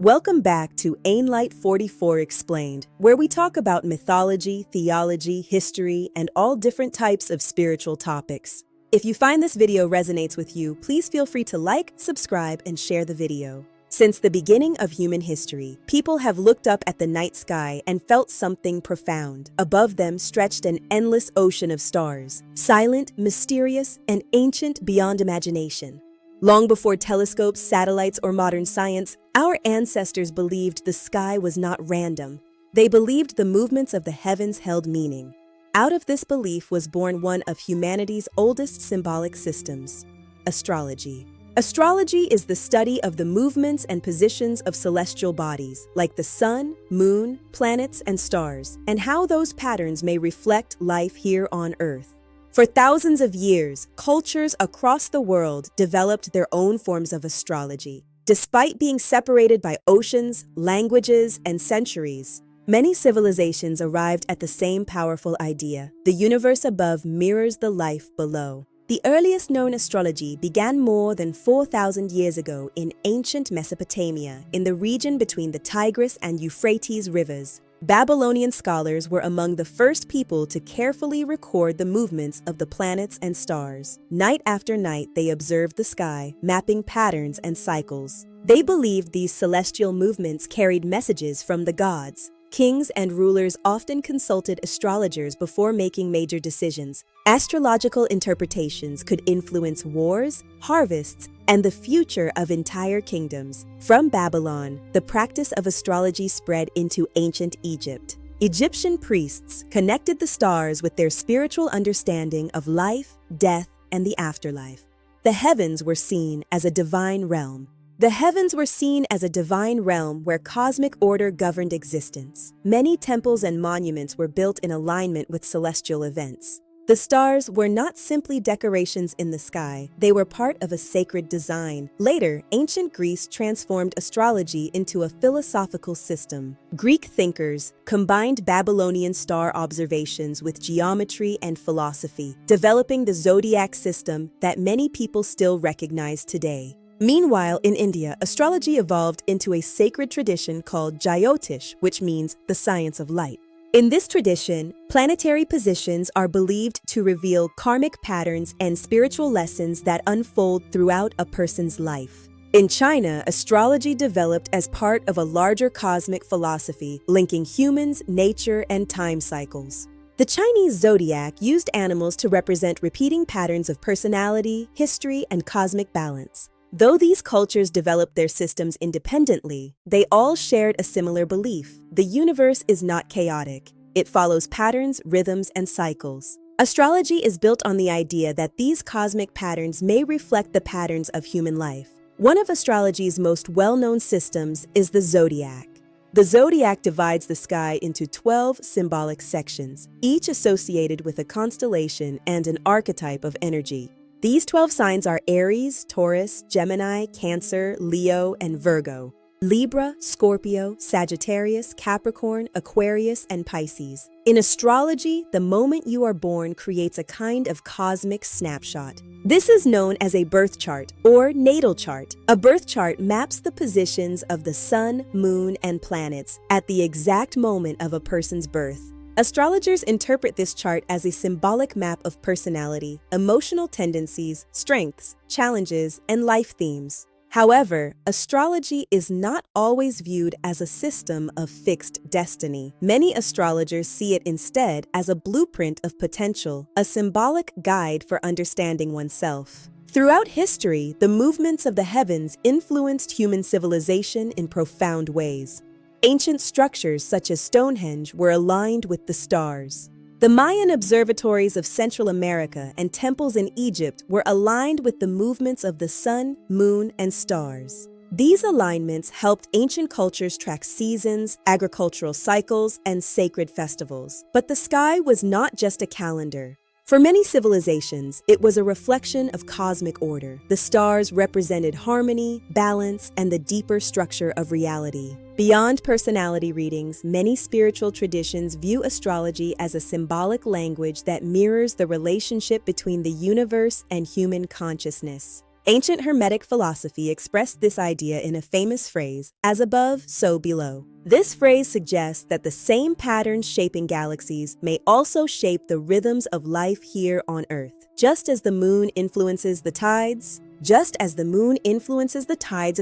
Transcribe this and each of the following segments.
Welcome back to Ainlight 44 Explained, where we talk about mythology, theology, history, and all different types of spiritual topics. If you find this video resonates with you, please feel free to like, subscribe, and share the video. Since the beginning of human history, people have looked up at the night sky and felt something profound. Above them stretched an endless ocean of stars, silent, mysterious, and ancient beyond imagination. Long before telescopes, satellites, or modern science, our ancestors believed the sky was not random. They believed the movements of the heavens held meaning. Out of this belief was born one of humanity's oldest symbolic systems, astrology. Astrology is the study of the movements and positions of celestial bodies, like the sun, moon, planets, and stars, and how those patterns may reflect life here on Earth. For thousands of years, cultures across the world developed their own forms of astrology. Despite being separated by oceans, languages, and centuries, many civilizations arrived at the same powerful idea: the universe above mirrors the life below. The earliest known astrology began more than 4,000 years ago in ancient Mesopotamia, in the region between the Tigris and Euphrates rivers. Babylonian scholars were among the first people to carefully record the movements of the planets and stars. Night after night, they observed the sky, mapping patterns and cycles. They believed these celestial movements carried messages from the gods. Kings and rulers often consulted astrologers before making major decisions. Astrological interpretations could influence wars, harvests, and the future of entire kingdoms. From Babylon, the practice of astrology spread into ancient Egypt. Egyptian priests connected the stars with their spiritual understanding of life, death, and the afterlife. The heavens were seen as a divine realm. The heavens were seen as a divine realm where cosmic order governed existence. Many temples and monuments were built in alignment with celestial events. The stars were not simply decorations in the sky, they were part of a sacred design. Later, ancient Greece transformed astrology into a philosophical system. Greek thinkers combined Babylonian star observations with geometry and philosophy, developing the zodiac system that many people still recognize today. Meanwhile, in India, astrology evolved into a sacred tradition called Jyotish, which means the science of light. In this tradition, planetary positions are believed to reveal karmic patterns and spiritual lessons that unfold throughout a person's life. In China, astrology developed as part of a larger cosmic philosophy, linking humans, nature, and time cycles. The Chinese zodiac used animals to represent repeating patterns of personality, history, and cosmic balance. Though these cultures developed their systems independently, they all shared a similar belief: the universe is not chaotic. It follows patterns, rhythms, and cycles. Astrology is built on the idea that these cosmic patterns may reflect the patterns of human life. One of astrology's most well-known systems is the zodiac. The zodiac divides the sky into 12 symbolic sections, each associated with a constellation and an archetype of energy. These 12 signs are Aries, Taurus, Gemini, Cancer, Leo, and Virgo. Libra, Scorpio, Sagittarius, Capricorn, Aquarius, and Pisces. In astrology, the moment you are born creates a kind of cosmic snapshot. This is known as a birth chart or natal chart. A birth chart maps the positions of the sun, moon, and planets at the exact moment of a person's birth. Astrologers interpret this chart as a symbolic map of personality, emotional tendencies, strengths, challenges, and life themes. However, astrology is not always viewed as a system of fixed destiny. Many astrologers see it instead as a blueprint of potential, a symbolic guide for understanding oneself. Throughout history, the movements of the heavens influenced human civilization in profound ways. Ancient structures such as Stonehenge were aligned with the stars. The Mayan observatories of Central America and temples in Egypt were aligned with the movements of the sun, moon, and stars. These alignments helped ancient cultures track seasons, agricultural cycles, and sacred festivals. But the sky was not just a calendar. For many civilizations, it was a reflection of cosmic order. The stars represented harmony, balance, and the deeper structure of reality. Beyond personality readings, many spiritual traditions view astrology as a symbolic language that mirrors the relationship between the universe and human consciousness. Ancient Hermetic philosophy expressed this idea in a famous phrase, as above, so below. This phrase suggests that the same patterns shaping galaxies may also shape the rhythms of life here on Earth. Just as the moon influences the tides of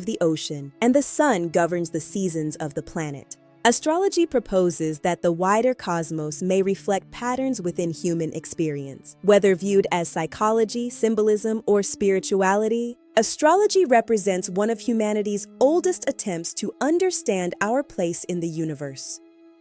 the ocean, and the sun governs the seasons of the planet. Astrology proposes that the wider cosmos may reflect patterns within human experience. Whether viewed as psychology, symbolism, or spirituality, astrology represents one of humanity's oldest attempts to understand our place in the universe.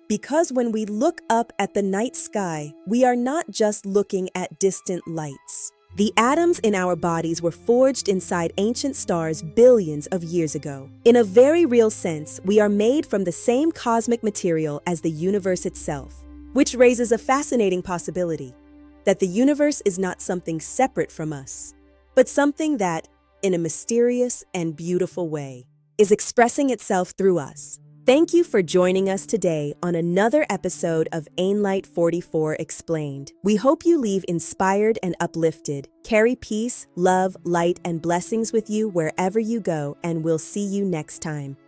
Because when we look up at the night sky, we are not just looking at distant lights. The atoms in our bodies were forged inside ancient stars billions of years ago. In a very real sense, we are made from the same cosmic material as the universe itself, which raises a fascinating possibility that the universe is not something separate from us, but something that, in a mysterious and beautiful way, is expressing itself through us. Thank you for joining us today on another episode of Ainlight 44 Explained. We hope you leave inspired and uplifted. Carry peace, love, light, and blessings with you wherever you go, and we'll see you next time.